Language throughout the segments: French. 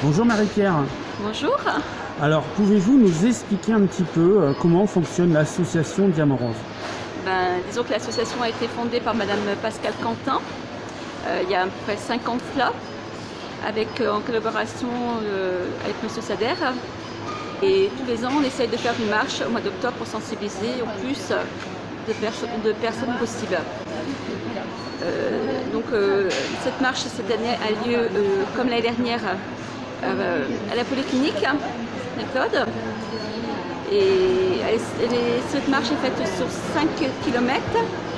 Bonjour Marie-Pierre. Bonjour. Alors, pouvez-vous nous expliquer un petit peu comment fonctionne l'association Diamant Rose? Disons que l'association a été fondée par Madame Pascale Quentin il y a à peu près 5 ans de cela, en collaboration avec Monsieur Sader. Et tous les ans, on essaye de faire une marche au mois d'octobre pour sensibiliser au plus de personnes possibles. Cette marche cette année a lieu, comme l'année dernière, à la Polyclinique Saint-Claude. Et cette marche est faite sur 5 km.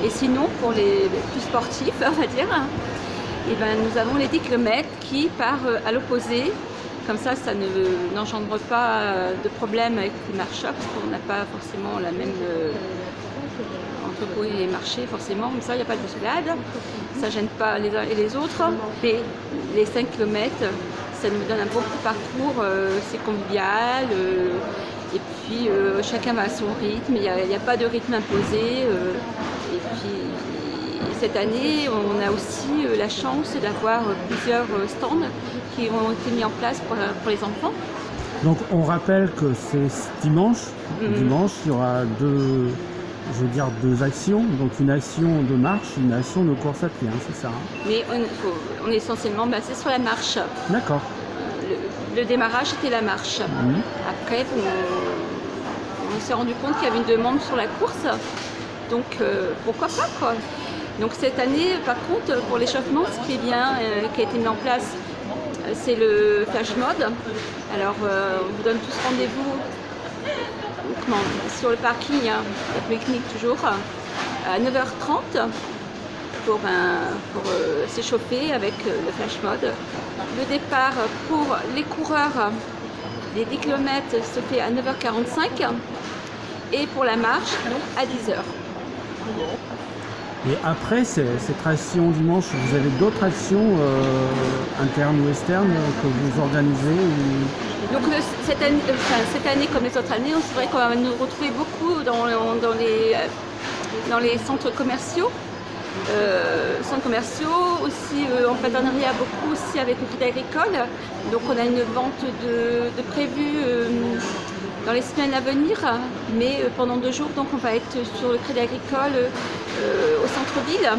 Et sinon, pour les plus sportifs, on va dire, nous avons les 10 km qui partent à l'opposé. Comme ça n'engendre pas de problème avec les marcheurs, parce qu'on n'a pas forcément la même entrepôt et marché, forcément. Comme ça, il n'y a pas de bousculade. Ça ne gêne pas les uns et les autres. Mais les 5 km, ça nous donne un beau parcours, c'est convivial. Et puis chacun va à son rythme, il n'y a pas de rythme imposé. Et puis cette année, on a aussi la chance d'avoir plusieurs stands qui ont été mis en place pour les enfants. Donc on rappelle que c'est dimanche. Dimanche, il y aura deux actions. Donc une action de marche, une action de course à pied, c'est ça, hein? Mais on est essentiellement basé sur la marche. D'accord. Le démarrage était la marche. Après, on s'est rendu compte qu'il y avait une demande sur la course. Donc pourquoi pas, quoi. Donc cette année, par contre, pour l'échauffement, ce qui est bien, qui a été mis en place, c'est le flash mode. Alors on vous donne tous rendez-vous sur le parking, la Polyclinique toujours, à 9h30 pour s'échauffer avec le flash mode. Le départ pour les coureurs, les 10 km se fait à 9h45 et pour la marche, donc à 10h. Et après cette action dimanche, vous avez d'autres actions internes ou externes que vous organisez Donc cette année, comme les autres années, c'est vrai qu'on va nous retrouver beaucoup dans les centres commerciaux. Aussi en partenariat beaucoup aussi avec le Crédit Agricole. Donc on a une vente de prévue dans les semaines à venir, mais pendant 2 jours, donc on va être sur le Crédit Agricole au centre-ville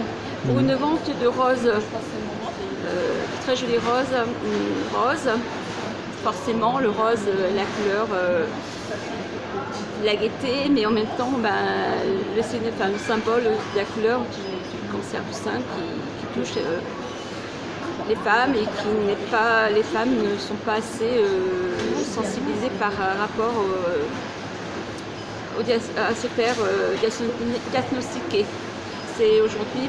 pour une vente de roses, très jolies roses. Forcément, le rose, la couleur, la gaieté, mais en même temps, le symbole de la couleur du cancer du sein qui touche les femmes et les femmes ne sont pas assez sensibilisées par rapport à se faire diagnostiquer. C'est aujourd'hui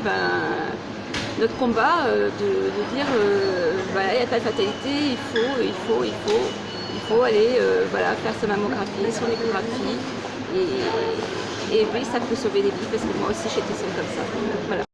notre combat de dire il n'y a pas de fatalité, il faut aller faire sa mammographie, son échographie et oui, ça peut sauver des vies parce que moi aussi j'ai été seule comme ça. Voilà.